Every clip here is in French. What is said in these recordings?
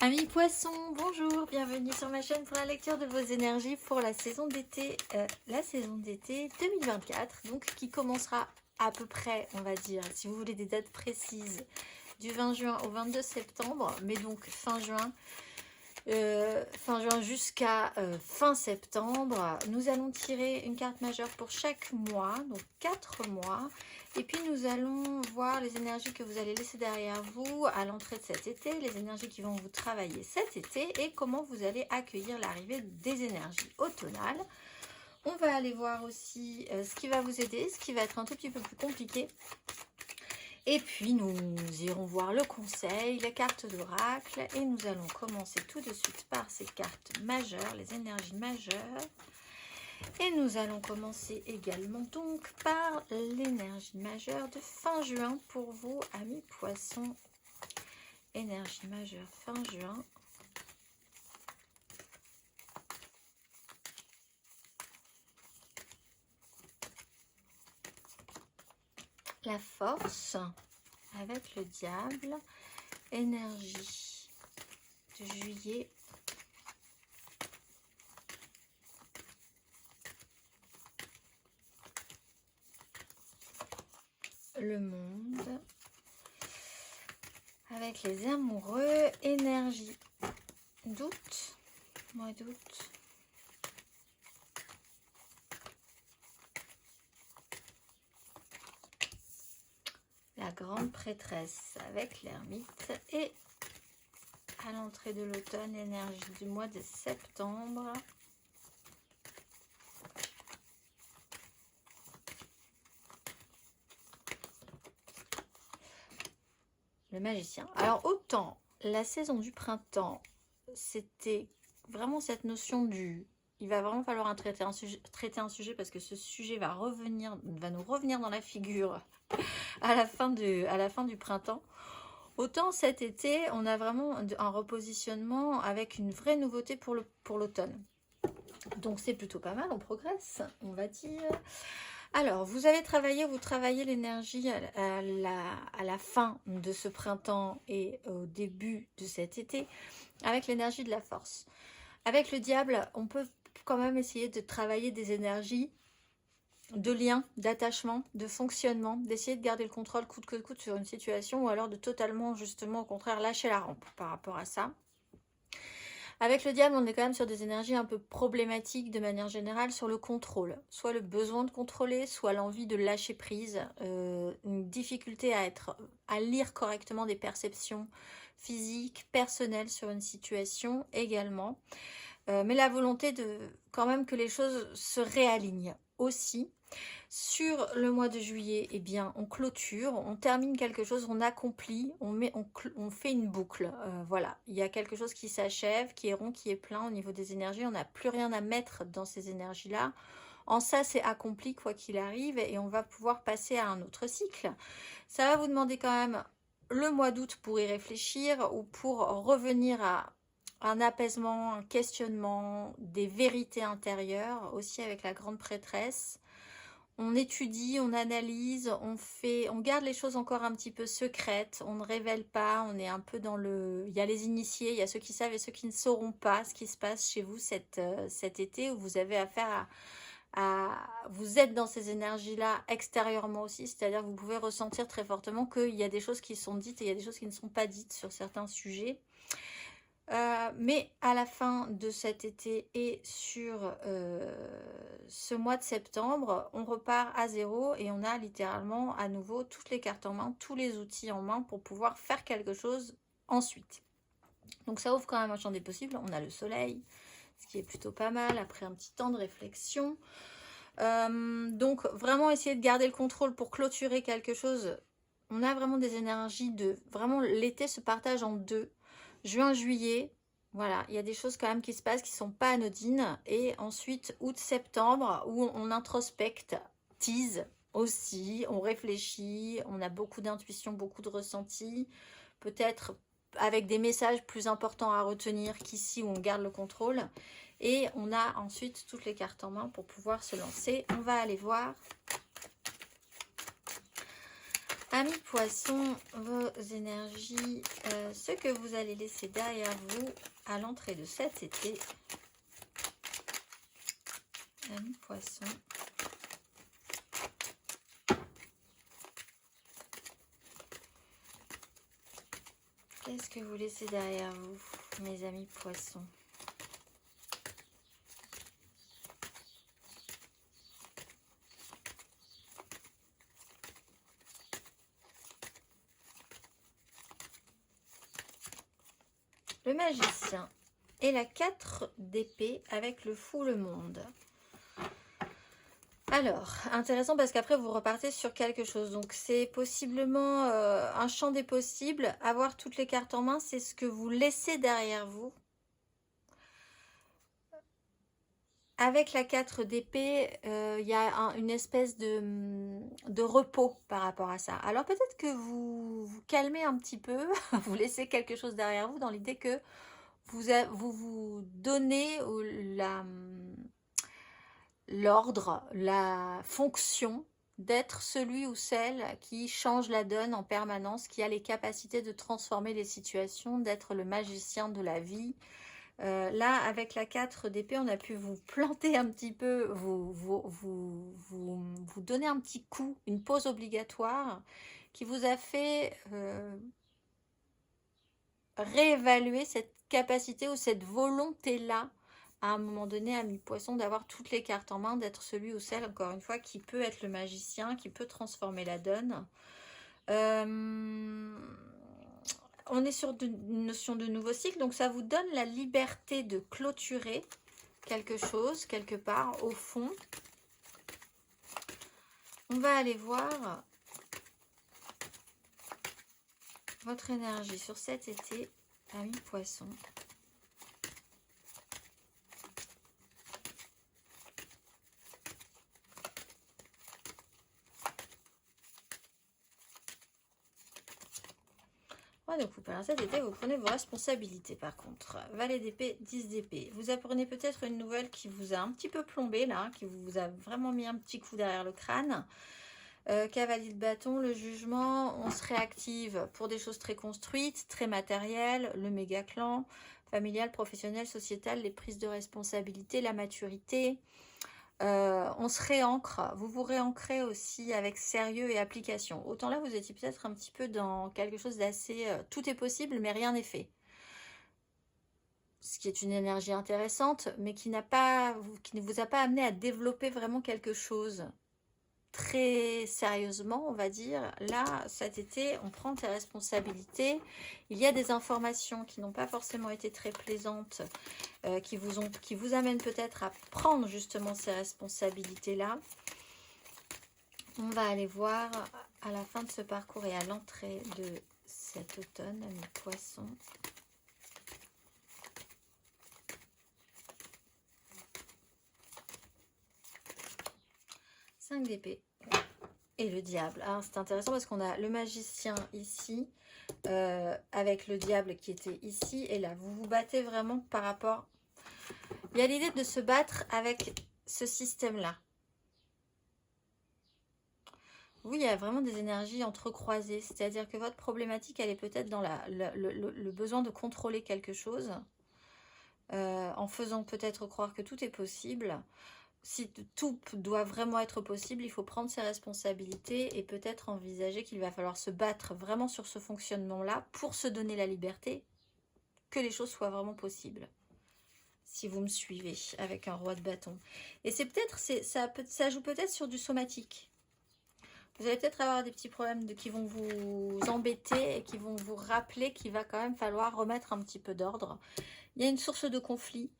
Amis poissons, bonjour, bienvenue sur ma chaîne pour la lecture de vos énergies pour la saison d'été 2024, donc qui commencera à peu près, on va dire, si vous voulez des dates précises, du 20 juin au 22 septembre, mais donc fin juin jusqu'à fin septembre. Nous allons tirer une carte majeure pour chaque mois, donc 4 mois. Et puis nous allons voir les énergies que vous allez laisser derrière vous à l'entrée de cet été, les énergies qui vont vous travailler cet été et comment vous allez accueillir l'arrivée des énergies automnales. On va aller voir aussi ce qui va vous aider, ce qui va être un tout petit peu plus compliqué. Et puis nous irons voir le conseil, les cartes d'oracle, et nous allons commencer tout de suite par ces cartes majeures, les énergies majeures. Et nous allons commencer également donc par l'énergie majeure de fin juin pour vous, amis poissons. Énergie majeure fin juin. La force avec le diable. Énergie de juillet. Le monde. Avec les amoureux. Énergie d'août. Mois d'août. La grande prêtresse avec l'ermite. Et à l'entrée de l'automne, énergie du mois de septembre. Le magicien. Alors autant la saison du printemps, c'était vraiment cette notion du... Il va vraiment falloir traiter un sujet parce que ce sujet va nous revenir dans la figure à la fin du printemps. Autant cet été, on a vraiment un repositionnement avec une vraie nouveauté pour l'automne. Donc c'est plutôt pas mal, on progresse, on va dire. Alors, vous travaillez l'énergie à la fin de ce printemps et au début de cet été avec l'énergie de la force. Avec le diable, on peut quand même essayer de travailler des énergies de lien, d'attachement, de fonctionnement, d'essayer de garder le contrôle coûte que coûte sur une situation ou alors de totalement, justement, au contraire, lâcher la rampe par rapport à ça. Avec le diable, on est quand même sur des énergies un peu problématiques de manière générale sur le contrôle. Soit le besoin de contrôler, soit l'envie de lâcher prise, une difficulté à lire correctement des perceptions physiques, personnelles sur une situation également. Mais la volonté de quand même que les choses se réalignent aussi. Sur le mois de juillet, eh bien, on clôture, on termine quelque chose, on accomplit, on fait une boucle. Voilà, il y a quelque chose qui s'achève, qui est rond, qui est plein au niveau des énergies. On n'a plus rien à mettre dans ces énergies-là. En ça, c'est accompli quoi qu'il arrive et on va pouvoir passer à un autre cycle. Ça va vous demander quand même le mois d'août pour y réfléchir ou pour revenir à un apaisement, un questionnement, des vérités intérieures, aussi avec la grande prêtresse. On étudie, on analyse, on garde les choses encore un petit peu secrètes, on ne révèle pas, on est un peu dans le... Il y a les initiés, il y a ceux qui savent et ceux qui ne sauront pas ce qui se passe chez vous cet été où vous avez affaire vous êtes dans ces énergies-là extérieurement aussi, c'est-à-dire que vous pouvez ressentir très fortement qu'il y a des choses qui sont dites et il y a des choses qui ne sont pas dites sur certains sujets. Mais à la fin de cet été et sur ce mois de septembre, on repart à zéro et on a littéralement à nouveau toutes les cartes en main, tous les outils en main pour pouvoir faire quelque chose ensuite. Donc ça ouvre quand même un champ des possibles. On a le soleil, ce qui est plutôt pas mal après un petit temps de réflexion. Donc vraiment essayer de garder le contrôle pour clôturer quelque chose. On a vraiment des énergies de... Vraiment l'été se partage en deux. Juin, juillet, voilà, il y a des choses quand même qui se passent qui ne sont pas anodines. Et ensuite, août, septembre, où on introspecte, tease aussi, on réfléchit, on a beaucoup d'intuition, beaucoup de ressenti. Peut-être avec des messages plus importants à retenir qu'ici où on garde le contrôle. Et on a ensuite toutes les cartes en main pour pouvoir se lancer. On va aller voir Amis poissons, vos énergies, ce que vous allez laisser derrière vous à l'entrée de cet été. Amis poissons. Qu'est-ce que vous laissez derrière vous, mes amis poissons? Le magicien et la 4 d'épée avec le fou le monde. Alors, intéressant parce qu'après vous repartez sur quelque chose. Donc c'est possiblement un champ des possibles. Avoir toutes les cartes en main, c'est ce que vous laissez derrière vous. Avec la 4 d'épée, il y a une espèce de repos par rapport à ça. Alors peut-être que vous vous calmez un petit peu, vous laissez quelque chose derrière vous dans l'idée que vous donnez l'ordre, la fonction d'être celui ou celle qui change la donne en permanence, qui a les capacités de transformer les situations, d'être le magicien de la vie. Là, avec la 4 d'épée, on a pu vous planter un petit peu, vous donner un petit coup, une pause obligatoire qui vous a fait réévaluer cette capacité ou cette volonté-là à un moment donné, à mi-poisson, d'avoir toutes les cartes en main, d'être celui ou celle, encore une fois, qui peut être le magicien, qui peut transformer la donne. On est sur une notion de nouveau cycle, donc ça vous donne la liberté de clôturer quelque chose, quelque part, au fond. On va aller voir votre énergie sur cet été, ami poisson. Donc vous pendant cet été, vous prenez vos responsabilités par contre. Valet d'épée, 10 d'épée. Vous apprenez peut-être une nouvelle qui vous a un petit peu plombé là, qui vous a vraiment mis un petit coup derrière le crâne. Cavalier de bâton, le jugement, on se réactive pour des choses très construites, très matérielles, le méga clan, familial, professionnel, sociétal, les prises de responsabilité, la maturité. On se réancre, vous vous réancrez aussi avec sérieux et application. Autant là, vous étiez peut-être un petit peu dans quelque chose d'assez... tout est possible, mais rien n'est fait. Ce qui est une énergie intéressante, mais qui ne vous a pas amené à développer vraiment quelque chose très sérieusement, on va dire. Là, cet été, on prend tes responsabilités. Il y a des informations qui n'ont pas forcément été très plaisantes, qui vous amènent peut-être à prendre justement ces responsabilités-là. On va aller voir à la fin de ce parcours et à l'entrée de cet automne, mes poissons. Cinq d'épée et le diable. Alors c'est intéressant parce qu'on a le magicien ici, avec le diable qui était ici et là. Vous vous battez vraiment par rapport... Il y a l'idée de se battre avec ce système-là. Oui, il y a vraiment des énergies entrecroisées. C'est-à-dire que votre problématique, elle est peut-être dans le besoin de contrôler quelque chose, en faisant peut-être croire que tout est possible. Si tout doit vraiment être possible, il faut prendre ses responsabilités et peut-être envisager qu'il va falloir se battre vraiment sur ce fonctionnement-là pour se donner la liberté que les choses soient vraiment possibles. Si vous me suivez avec un roi de bâton. Et c'est peut-être, ça joue peut-être sur du somatique. Vous allez peut-être avoir des petits problèmes qui vont vous embêter et qui vont vous rappeler qu'il va quand même falloir remettre un petit peu d'ordre. Il y a une source de conflit.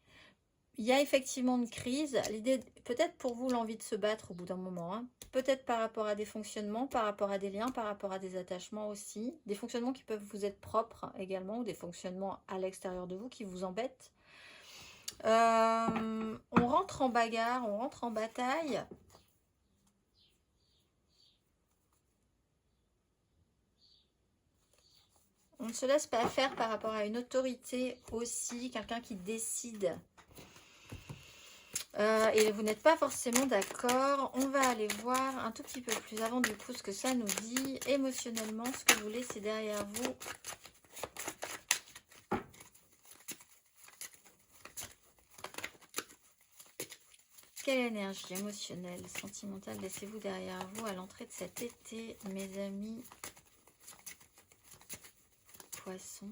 Il y a effectivement une crise. L'idée, peut-être pour vous, l'envie de se battre au bout d'un moment. Hein. Peut-être par rapport à des fonctionnements, par rapport à des liens, par rapport à des attachements aussi. Des fonctionnements qui peuvent vous être propres également, ou des fonctionnements à l'extérieur de vous qui vous embêtent. On rentre en bagarre, on rentre en bataille. On ne se laisse pas faire par rapport à une autorité aussi, quelqu'un qui décide. Et vous n'êtes pas forcément d'accord. On va aller voir un tout petit peu plus avant du coup ce que ça nous dit émotionnellement, ce que vous laissez derrière vous. Quelle énergie émotionnelle, sentimentale laissez-vous derrière vous à l'entrée de cet été, mes amis poissons?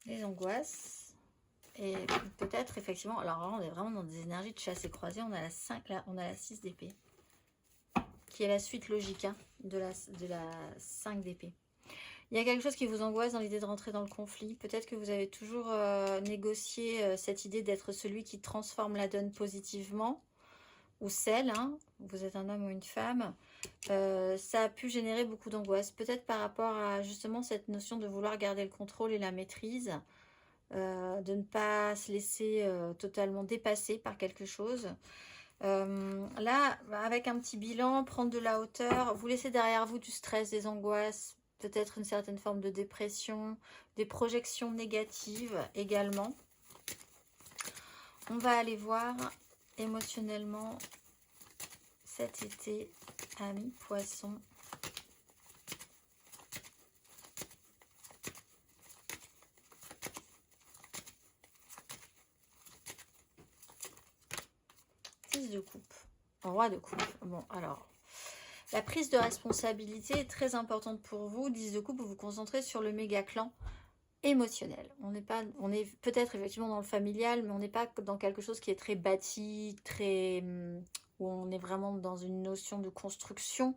Les angoisses. Et peut-être effectivement, alors là, on est vraiment dans des énergies de chasse et croisée. On a la 5, là, on a la 6 d'épée, qui est la suite logique hein, de la 5 d'épée. Il y a quelque chose qui vous angoisse dans l'idée de rentrer dans le conflit. Peut-être que vous avez toujours négocié cette idée d'être celui qui transforme la donne positivement, ou celle, hein, vous êtes un homme ou une femme. Ça a pu générer beaucoup d'angoisse. Peut-être par rapport à justement cette notion de vouloir garder le contrôle et la maîtrise, de ne pas se laisser totalement dépasser par quelque chose. Là, avec un petit bilan, prendre de la hauteur, vous laissez derrière vous du stress, des angoisses, peut-être une certaine forme de dépression, des projections négatives également. On va aller voir émotionnellement cet été, amis poissons. Six de coupe, roi de coupe. Bon, alors, la prise de responsabilité est très importante pour vous. 10 de coupe, vous vous concentrez sur le méga clan émotionnel. On est peut-être effectivement dans le familial, mais on n'est pas dans quelque chose qui est très bâti, très où on est vraiment dans une notion de construction.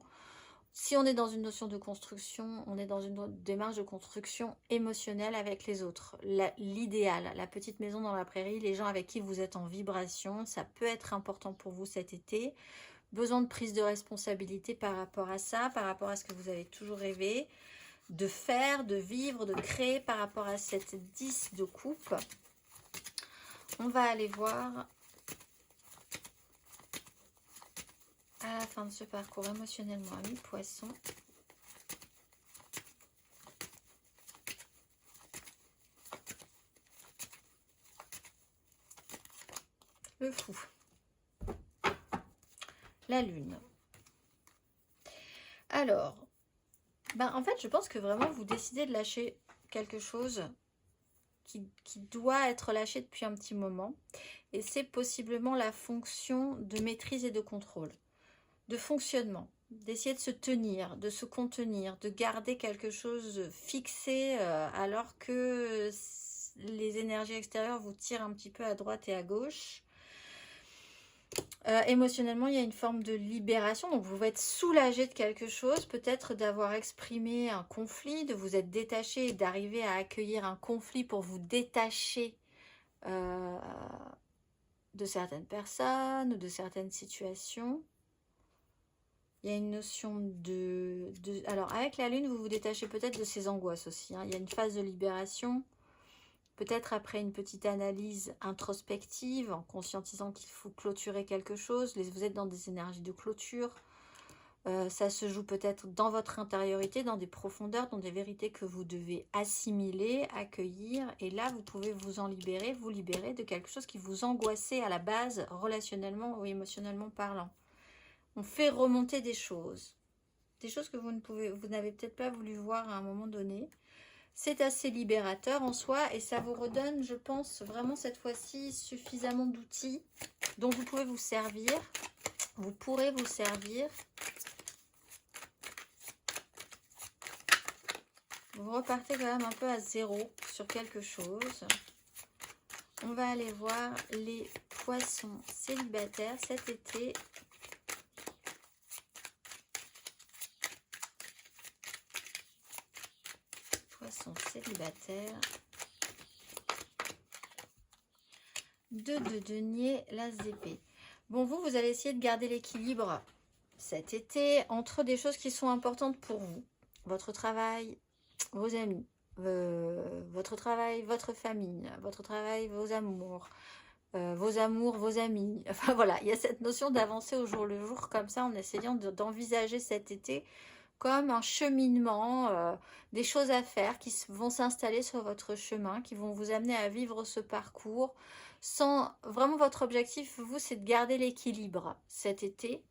Si on est dans une notion de construction, on est dans une démarche de construction émotionnelle avec les autres. L'idéal, la petite maison dans la prairie, les gens avec qui vous êtes en vibration, ça peut être important pour vous cet été. Besoin de prise de responsabilité par rapport à ça, par rapport à ce que vous avez toujours rêvé de faire, de vivre, de créer par rapport à cette 10 de coupe. On va aller voir à la fin de ce parcours émotionnellement, amis poissons. Le fou. La lune. Alors, en fait, je pense que vraiment vous décidez de lâcher quelque chose qui doit être lâché depuis un petit moment. Et c'est possiblement la fonction de maîtrise et de contrôle, de fonctionnement, d'essayer de se tenir, de se contenir, de garder quelque chose fixé alors que les énergies extérieures vous tirent un petit peu à droite et à gauche. Émotionnellement, il y a une forme de libération, donc vous êtes soulagé de quelque chose, peut-être d'avoir exprimé un conflit, de vous être détaché et d'arriver à accueillir un conflit pour vous détacher de certaines personnes ou de certaines situations. Il y a une notion de... Alors, avec la lune, vous vous détachez peut-être de ces angoisses aussi, hein. Il y a une phase de libération. Peut-être après une petite analyse introspective, en conscientisant qu'il faut clôturer quelque chose. Vous êtes dans des énergies de clôture. Ça se joue peut-être dans votre intériorité, dans des profondeurs, dans des vérités que vous devez assimiler, accueillir. Et là, vous pouvez vous en libérer, vous libérer de quelque chose qui vous angoissait à la base, relationnellement ou émotionnellement parlant. On fait remonter des choses que vous n'avez peut-être pas voulu voir à un moment donné. C'est assez libérateur en soi et ça vous redonne, je pense, vraiment cette fois-ci suffisamment d'outils dont vous pouvez vous servir. Vous pourrez vous servir. Vous repartez quand même un peu à zéro sur quelque chose. On va aller voir les poissons célibataires cet été. Poissons célibataires. 2 de denier, l'as d'épée. Bon, vous allez essayer de garder l'équilibre cet été entre des choses qui sont importantes pour vous. Votre travail, vos amis, votre travail, votre famille, votre travail, vos amours, vos amis. Enfin voilà, il y a cette notion d'avancer au jour le jour comme ça en essayant d'envisager cet été comme un cheminement, des choses à faire qui vont s'installer sur votre chemin, qui vont vous amener à vivre ce parcours. Sans vraiment, votre objectif, vous, c'est de garder l'équilibre cet été.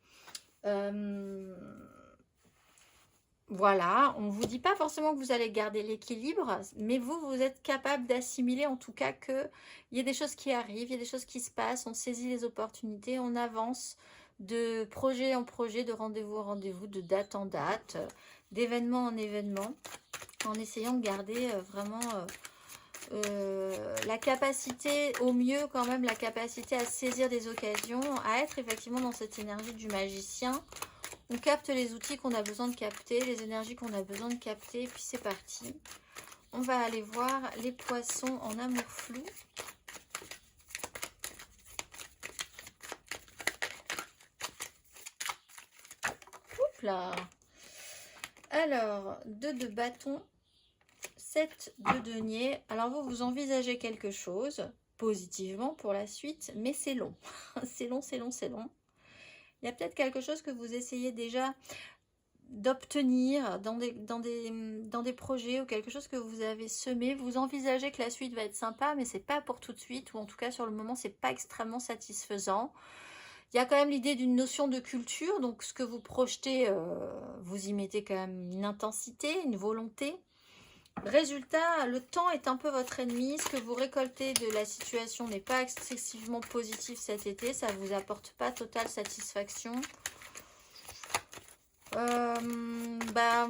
Voilà, on ne vous dit pas forcément que vous allez garder l'équilibre, mais vous, vous êtes capable d'assimiler en tout cas qu'il y a des choses qui arrivent, il y a des choses qui se passent, on saisit les opportunités, on avance de projet en projet, de rendez-vous en rendez-vous, de date en date, d'événement en événement, en essayant de garder vraiment la capacité, au mieux quand même, la capacité à saisir des occasions, à être effectivement dans cette énergie du magicien. On capte les outils qu'on a besoin de capter, les énergies qu'on a besoin de capter, et puis c'est parti. On va aller voir les poissons en amour flou. Oups là. Alors, 2 de bâton, 7 de denier. Alors vous envisagez quelque chose positivement pour la suite, mais c'est long. C'est long, c'est long, c'est long. Il y a peut-être quelque chose que vous essayez déjà d'obtenir dans des projets ou quelque chose que vous avez semé. Vous envisagez que la suite va être sympa, mais c'est pas pour tout de suite, ou en tout cas sur le moment, c'est pas extrêmement satisfaisant. Il y a quand même l'idée d'une notion de culture, donc ce que vous projetez, vous y mettez quand même une intensité, une volonté. Résultat, le temps est un peu votre ennemi. Ce que vous récoltez de la situation n'est pas excessivement positif cet été. Ça ne vous apporte pas totale satisfaction.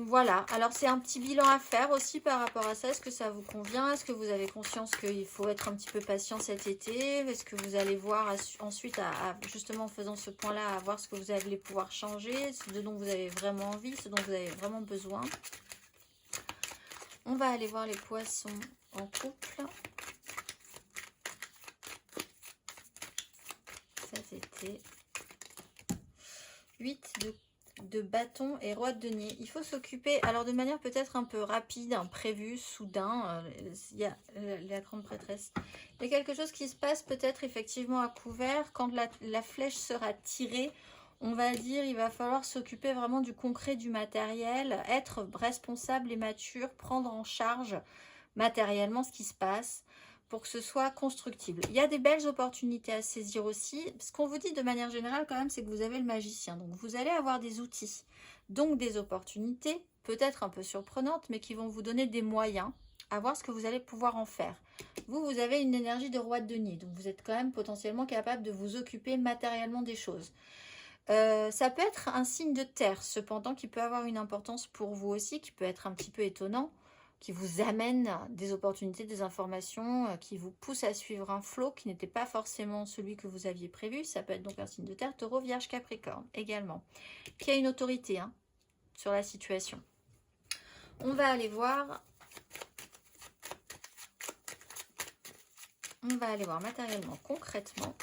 Voilà. Alors, c'est un petit bilan à faire aussi par rapport à ça. Est-ce que ça vous convient? Est-ce que vous avez conscience qu'il faut être un petit peu patient cet été? Est-ce que vous allez voir ensuite, justement en faisant ce point-là, à voir ce que vous allez pouvoir changer, ce dont vous avez vraiment envie, ce dont vous avez vraiment besoin? On va aller voir les poissons en couple cet été. 8 de bâton et roi de denier. Il faut s'occuper, alors de manière peut-être un peu rapide, imprévue, soudain. Il y a la grande prêtresse. Il y a quelque chose qui se passe peut-être effectivement à couvert. Quand la flèche sera tirée, on va dire, il va falloir s'occuper vraiment du concret, du matériel, être responsable et mature, prendre en charge matériellement ce qui se passe pour que ce soit constructible. Il y a des belles opportunités à saisir aussi. Ce qu'on vous dit de manière générale quand même, c'est que vous avez le magicien. Donc vous allez avoir des outils, donc des opportunités, peut-être un peu surprenantes, mais qui vont vous donner des moyens à voir ce que vous allez pouvoir en faire. Vous avez une énergie de roi de denier, donc vous êtes quand même potentiellement capable de vous occuper matériellement des choses. Ça peut être un signe de terre, cependant, qui peut avoir une importance pour vous aussi, qui peut être un petit peu étonnant, qui vous amène des opportunités, des informations, qui vous pousse à suivre un flot qui n'était pas forcément celui que vous aviez prévu. Ça peut être donc un signe de terre, taureau, vierge, capricorne également, qui a une autorité sur la situation. On va aller voir. On va aller voir matériellement, concrètement.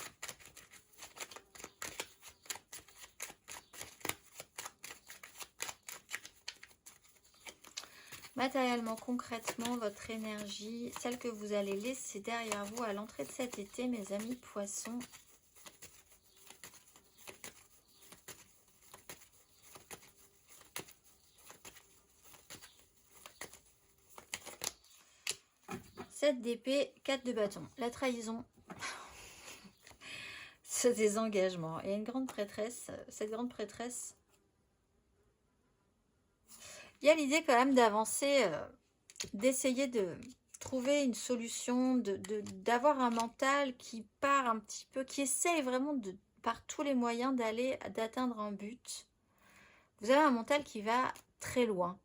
Matériellement, concrètement, votre énergie, celle que vous allez laisser derrière vous à l'entrée de cet été, mes amis poissons. Sept d'épée, 4 de bâton. La trahison, ce désengagement. Et une grande prêtresse, cette grande prêtresse, il y a l'idée quand même d'avancer, d'essayer de trouver une solution, d'avoir un mental qui part un petit peu, qui essaye vraiment par tous les moyens d'atteindre un but. Vous avez un mental qui va très loin,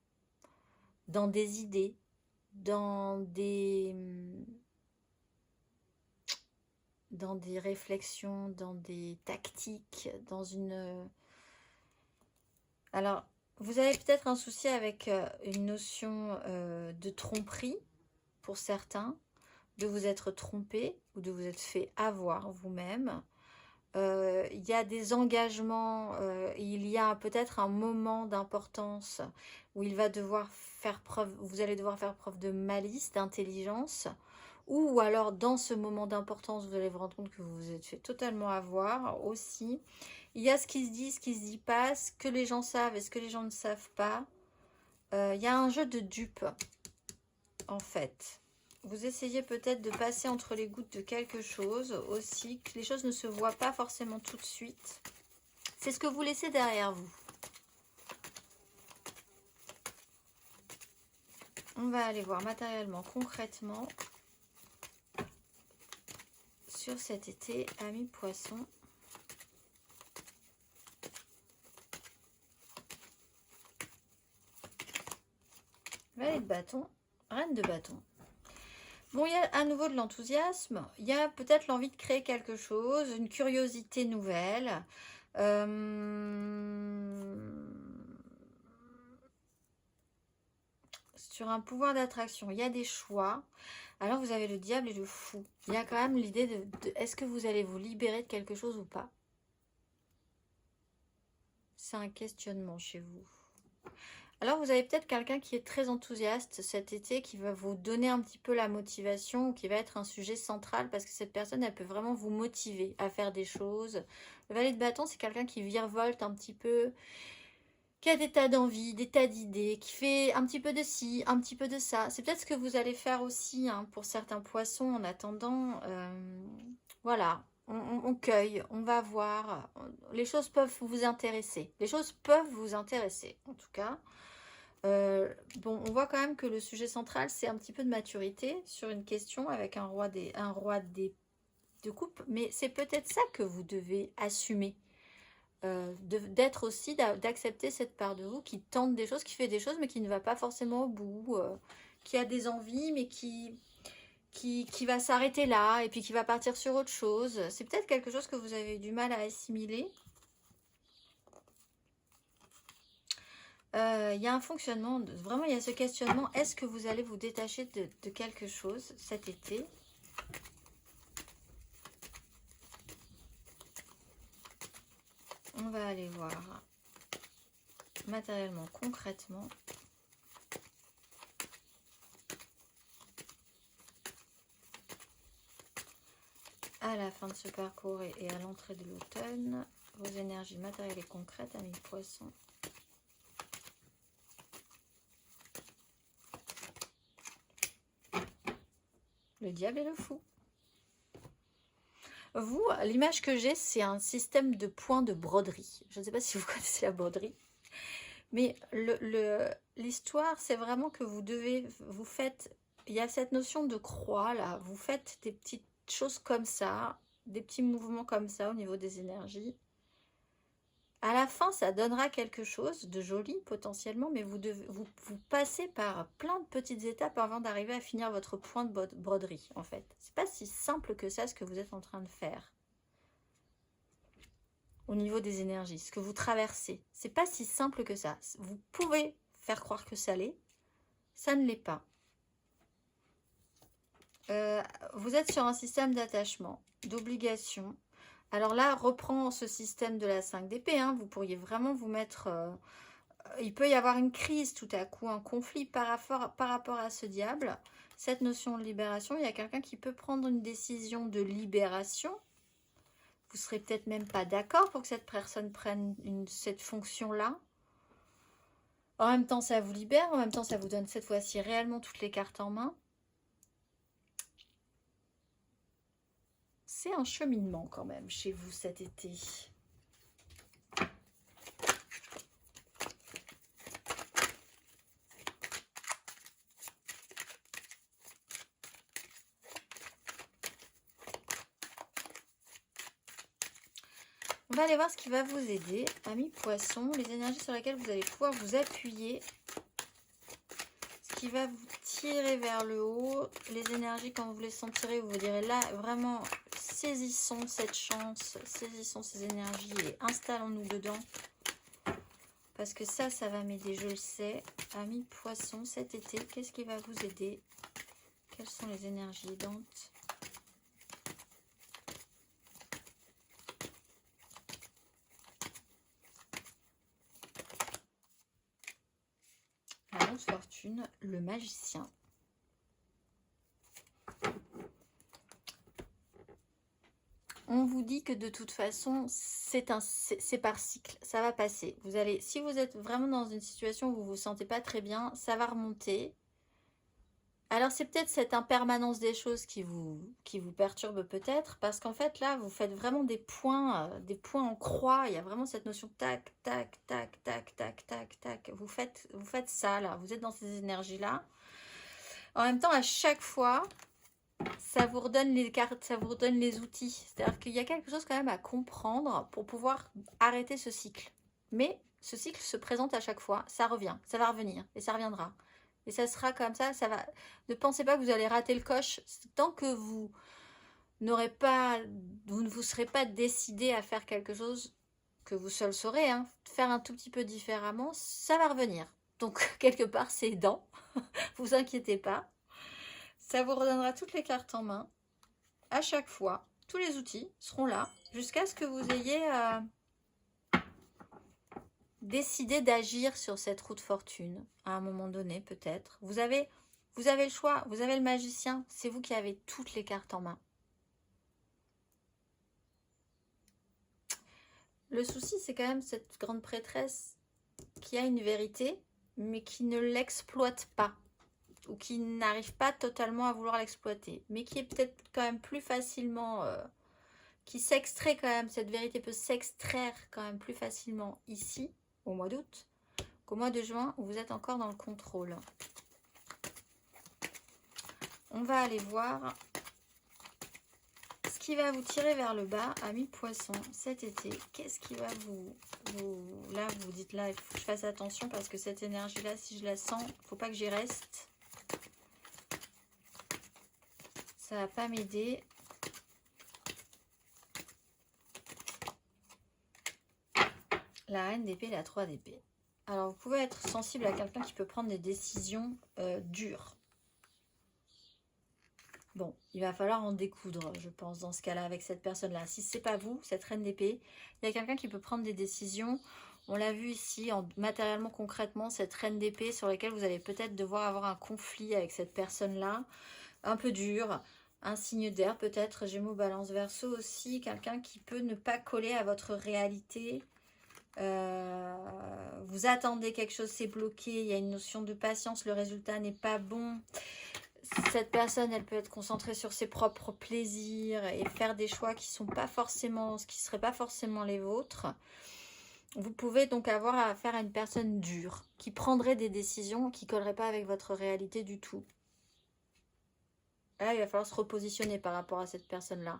dans des idées, dans des réflexions, dans des tactiques, dans une... Alors, vous avez peut-être un souci avec une notion de tromperie pour certains, de vous être trompé ou de vous être fait avoir vous-même. Il y a des engagements, il y a peut-être un moment d'importance où il va devoir faire preuve, vous allez devoir faire preuve de malice, d'intelligence, ou alors dans ce moment d'importance, vous allez vous rendre compte que vous vous êtes fait totalement avoir aussi. Il y a ce qui se dit pas, ce que les gens savent et ce que les gens ne savent pas. Il y a un jeu de dupes, en fait. Vous essayez peut-être de passer entre les gouttes de quelque chose aussi, que les choses ne se voient pas forcément tout de suite. C'est ce que vous laissez derrière vous. On va aller voir matériellement, concrètement, sur cet été, amis poissons. Valet de bâton, reine de bâton. Bon, il y a à nouveau de l'enthousiasme, il y a peut-être l'envie de créer quelque chose, une curiosité nouvelle. Sur un pouvoir d'attraction, il y a des choix. Alors vous avez le diable et le fou. Il y a quand même l'idée de est-ce que vous allez vous libérer de quelque chose ou pas? C'est un questionnement chez vous. Alors vous avez peut-être quelqu'un qui est très enthousiaste cet été, qui va vous donner un petit peu la motivation, ou qui va être un sujet central, parce que cette personne, elle peut vraiment vous motiver à faire des choses. Le valet de bâton, c'est quelqu'un qui virevolte un petit peu, qui a des tas d'envies, des tas d'idées, qui fait un petit peu de ci, un petit peu de ça. C'est peut-être ce que vous allez faire aussi hein, pour certains poissons en attendant. Voilà, on cueille, on va voir. Les choses peuvent vous intéresser. Les choses peuvent vous intéresser, en tout cas. Bon, on voit quand même que le sujet central, c'est un petit peu de maturité sur une question avec un roi de coupe. Mais c'est peut-être ça que vous devez assumer. D'être aussi, d'accepter cette part de vous qui tente des choses, qui fait des choses, mais qui ne va pas forcément au bout, qui a des envies, mais qui va s'arrêter là, et puis qui va partir sur autre chose. C'est peut-être quelque chose que vous avez du mal à assimiler. Il y a un fonctionnement, vraiment il y a ce questionnement, est-ce que vous allez vous détacher de quelque chose cet été ? On va aller voir matériellement, concrètement. À la fin de ce parcours et à l'entrée de l'automne, vos énergies matérielles et concrètes, amis poissons. Le diable et le fou. Vous, l'image que j'ai, c'est un système de points de broderie. Je ne sais pas si vous connaissez la broderie. Mais l'histoire, c'est vraiment que vous faites, il y a cette notion de croix là, vous faites des petites choses comme ça, des petits mouvements comme ça au niveau des énergies. À la fin, ça donnera quelque chose de joli potentiellement, mais vous passez par plein de petites étapes avant d'arriver à finir votre point de broderie en fait. C'est pas si simple que ça ce que vous êtes en train de faire. Au niveau des énergies, ce que vous traversez. C'est pas si simple que ça. Vous pouvez faire croire que ça l'est, ça ne l'est pas. Vous êtes sur un système d'attachement, d'obligation. Alors là, reprend ce système de la 5 d'épée. Hein. Vous pourriez vraiment vous mettre... il peut y avoir une crise tout à coup, un conflit par rapport à ce diable. Cette notion de libération, il y a quelqu'un qui peut prendre une décision de libération. Vous ne serez peut-être même pas d'accord pour que cette personne prenne cette fonction-là. En même temps, ça vous libère. En même temps, ça vous donne cette fois-ci réellement toutes les cartes en main. C'est un cheminement quand même chez vous cet été. On va aller voir ce qui va vous aider, amis poissons, les énergies sur lesquelles vous allez pouvoir vous appuyer, ce qui va vous tirer vers le haut, les énergies quand vous les sentirez, vous vous direz là, vraiment, saisissons cette chance, saisissons ces énergies et installons-nous dedans, parce que ça va m'aider, je le sais, amis poissons, cet été, qu'est-ce qui va vous aider? Quelles sont les énergies aidantes? La onze fortune, le magicien. on vous dit que de toute façon, c'est par cycle, ça va passer. Vous allez, si vous êtes vraiment dans une situation où vous vous sentez pas très bien, ça va remonter. Alors c'est peut-être cette impermanence des choses qui vous perturbe peut-être, parce qu'en fait là, vous faites vraiment des points en croix. Il y a vraiment cette notion tac, tac, tac, tac, tac, tac, tac. Vous faites ça là, vous êtes dans ces énergies-là. En même temps, à chaque fois, ça vous redonne les cartes, ça vous redonne les outils. C'est-à-dire qu'il y a quelque chose quand même à comprendre pour pouvoir arrêter ce cycle. Mais ce cycle se présente à chaque fois, ça revient, ça va revenir et ça reviendra. Et ça sera comme ça, ça va. Ne pensez pas que vous allez rater le coche tant que vous n'aurez pas, vous ne vous serez pas décidé à faire quelque chose que vous seul saurez, hein, faire un tout petit peu différemment, ça va revenir. Donc quelque part c'est aidant, vous inquiétez pas. Ça vous redonnera toutes les cartes en main. À chaque fois, tous les outils seront là jusqu'à ce que vous ayez décidé d'agir sur cette roue de fortune à un moment donné peut-être. Vous avez le choix, vous avez le magicien, c'est vous qui avez toutes les cartes en main. Le souci, c'est quand même cette grande prêtresse qui a une vérité, mais qui ne l'exploite pas, ou qui n'arrive pas totalement à vouloir l'exploiter, mais qui est peut-être quand même plus facilement, qui s'extrait quand même, cette vérité peut s'extraire quand même plus facilement ici, au mois d'août, qu'au mois de juin, où vous êtes encore dans le contrôle. On va aller voir ce qui va vous tirer vers le bas, amis poissons, cet été. Qu'est-ce qui va là, vous dites là, il faut que je fasse attention parce que cette énergie-là, si je la sens, il ne faut pas que j'y reste. Ça va pas m'aider. La reine d'épée, la 3 d'épée. Alors, vous pouvez être sensible à quelqu'un qui peut prendre des décisions dures. Bon, il va falloir en découdre, je pense, dans ce cas-là, avec cette personne-là. Si ce n'est pas vous, cette reine d'épée, il y a quelqu'un qui peut prendre des décisions. On l'a vu ici, matériellement, concrètement, cette reine d'épée sur laquelle vous allez peut-être devoir avoir un conflit avec cette personne-là. Un peu dur, un signe d'air peut-être, Gémeaux, Balance, Verseau aussi. Quelqu'un qui peut ne pas coller à votre réalité. Vous attendez quelque chose, c'est bloqué. Il y a une notion de patience, le résultat n'est pas bon. Cette personne, elle peut être concentrée sur ses propres plaisirs et faire des choix qui sont pas forcément, ce qui ne seraient pas forcément les vôtres. Vous pouvez donc avoir affaire à une personne dure, qui prendrait des décisions qui ne colleraient pas avec votre réalité du tout. Là, il va falloir se repositionner par rapport à cette personne-là.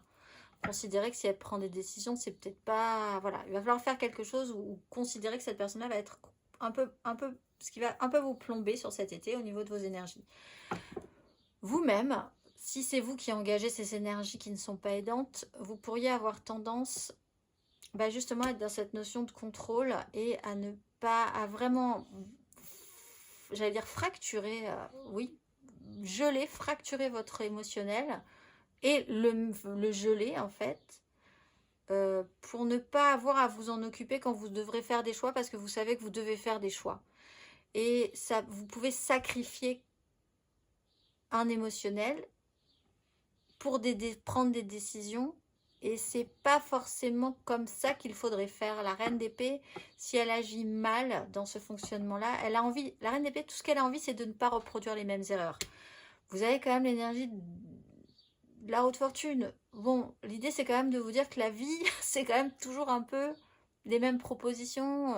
Considérer que si elle prend des décisions, c'est peut-être pas... Voilà, il va falloir faire quelque chose ou considérer que cette personne-là va être un peu... Ce qui va un peu vous plomber sur cet été au niveau de vos énergies. Vous-même, si c'est vous qui engagez ces énergies qui ne sont pas aidantes, vous pourriez avoir tendance justement à être dans cette notion de contrôle et à ne pas, à vraiment, j'allais dire fracturer, oui, geler, fracturer votre émotionnel et le geler en fait, pour ne pas avoir à vous en occuper quand vous devrez faire des choix parce que vous savez que vous devez faire des choix. Et ça, vous pouvez sacrifier un émotionnel pour prendre des décisions et c'est pas forcément comme ça qu'il faudrait faire. La reine d'épée, si elle agit mal dans ce fonctionnement-là, elle a envie, la reine d'épée, tout ce qu'elle a envie, c'est de ne pas reproduire les mêmes erreurs. Vous avez quand même l'énergie de la haute fortune. Bon, l'idée c'est quand même de vous dire que la vie, c'est quand même toujours un peu les mêmes propositions,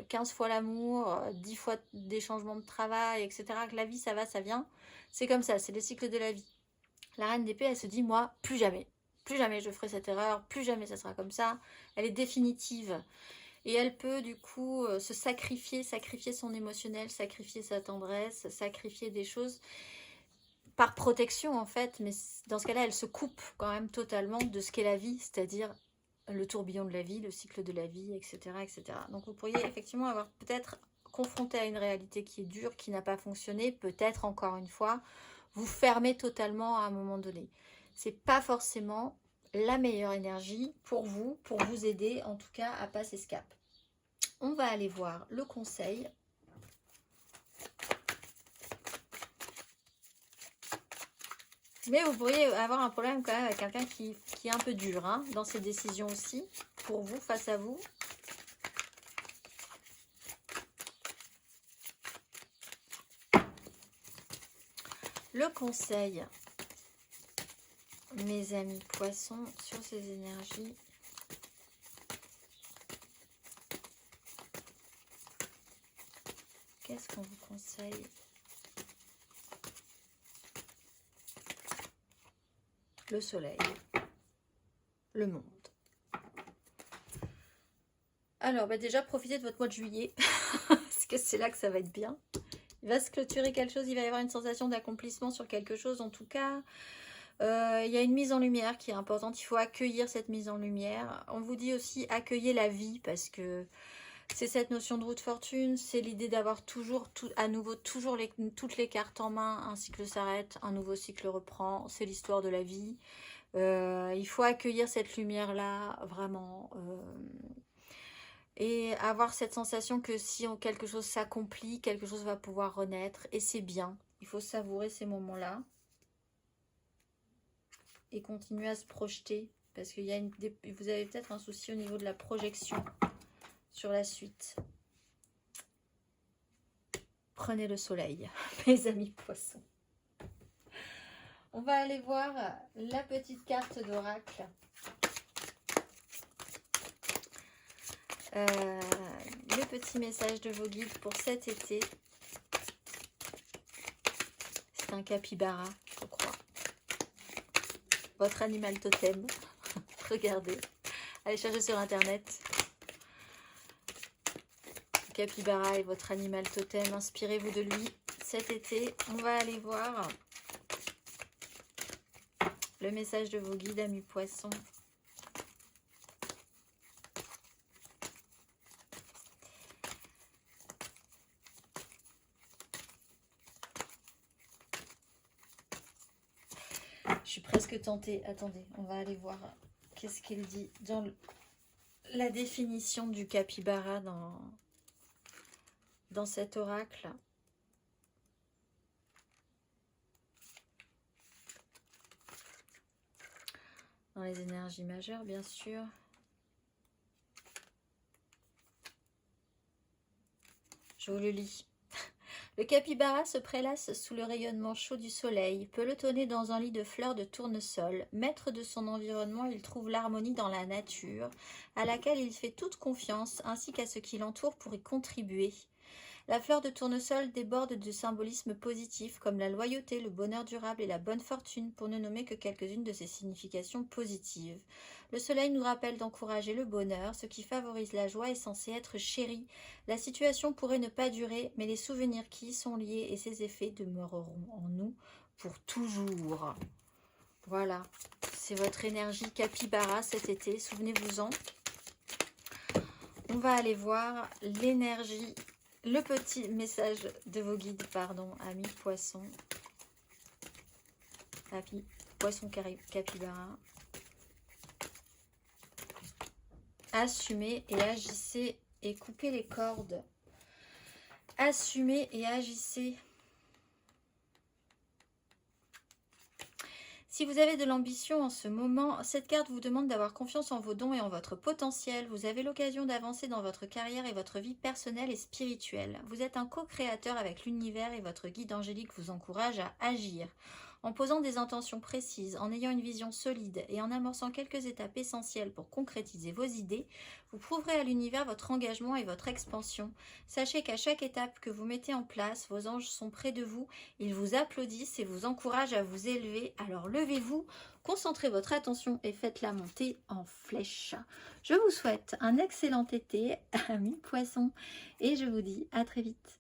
15 fois l'amour, 10 fois des changements de travail, etc. Que la vie, ça va, ça vient. C'est comme ça, c'est les cycles de la vie. La reine d'épée, elle se dit, moi, plus jamais je ferai cette erreur, plus jamais ça sera comme ça. Elle est définitive. Et elle peut du coup se sacrifier son émotionnel, sacrifier sa tendresse, sacrifier des choses par protection en fait. Mais dans ce cas-là, elle se coupe quand même totalement de ce qu'est la vie, c'est-à-dire le tourbillon de la vie, le cycle de la vie, etc. etc. Donc vous pourriez effectivement avoir peut-être confronté à une réalité qui est dure, qui n'a pas fonctionné, peut-être encore une fois, vous fermez totalement à un moment donné. C'est pas forcément la meilleure énergie pour vous aider en tout cas à passer ce cap. On va aller voir le conseil. Mais vous pourriez avoir un problème quand même avec quelqu'un qui est un peu dur hein, dans ses décisions aussi, pour vous, face à vous. Le conseil, mes amis poissons, sur ces énergies. Qu'est-ce qu'on vous conseille? Le soleil, le monde. Alors, bah déjà, profitez de votre mois de juillet, parce que c'est là que ça va être bien. Il va se clôturer quelque chose, il va y avoir une sensation d'accomplissement sur quelque chose, en tout cas. Il y a une mise en lumière qui est importante, il faut accueillir cette mise en lumière. On vous dit aussi accueillir la vie, parce que c'est cette notion de roue de fortune, c'est l'idée d'avoir toujours, à nouveau, toujours toutes les cartes en main. Un cycle s'arrête, un nouveau cycle reprend, c'est l'histoire de la vie. Il faut accueillir cette lumière-là, vraiment. Et avoir cette sensation que si quelque chose s'accomplit, quelque chose va pouvoir renaître. Et c'est bien, il faut savourer ces moments-là. Et continuer à se projeter, parce qu'il y a vous avez peut-être un souci au niveau de la projection sur la suite. Prenez le soleil, mes amis poissons. On va aller voir la petite carte d'oracle. Le petit message de vos guides pour cet été. C'est un capybara, je crois. Votre animal totem. Regardez. Allez chercher sur internet. Capybara est votre animal totem. Inspirez-vous de lui cet été. On va aller voir le message de vos guides, amis poissons. Je suis presque tentée. Attendez, on va aller voir qu'est-ce qu'il dit dans la définition du capybara dans cet oracle. Dans les énergies majeures, bien sûr. Je vous le lis. Le capybara se prélasse sous le rayonnement chaud du soleil, pelotonné dans un lit de fleurs de tournesol. Maître de son environnement, il trouve l'harmonie dans la nature, à laquelle il fait toute confiance, ainsi qu'à ce qui l'entoure pour y contribuer. La fleur de tournesol déborde de symbolismes positifs comme la loyauté, le bonheur durable et la bonne fortune, pour ne nommer que quelques-unes de ses significations positives. Le soleil nous rappelle d'encourager le bonheur, ce qui favorise la joie est censé être chéri. La situation pourrait ne pas durer, mais les souvenirs qui y sont liés et ses effets demeureront en nous pour toujours. Voilà, c'est votre énergie capybara cet été, souvenez-vous-en. On va aller voir l'énergie. Le petit message de vos guides, pardon, amis poissons. Amis poissons capybara. Assumez et agissez et coupez les cordes. Assumez et agissez. Si vous avez de l'ambition en ce moment, cette carte vous demande d'avoir confiance en vos dons et en votre potentiel. Vous avez l'occasion d'avancer dans votre carrière et votre vie personnelle et spirituelle. Vous êtes un co-créateur avec l'univers et votre guide angélique vous encourage à agir. En posant des intentions précises, en ayant une vision solide et en amorçant quelques étapes essentielles pour concrétiser vos idées, vous prouverez à l'univers votre engagement et votre expansion. Sachez qu'à chaque étape que vous mettez en place, vos anges sont près de vous, ils vous applaudissent et vous encouragent à vous élever. Alors levez-vous, concentrez votre attention et faites-la monter en flèche. Je vous souhaite un excellent été, amis poissons, et je vous dis à très vite.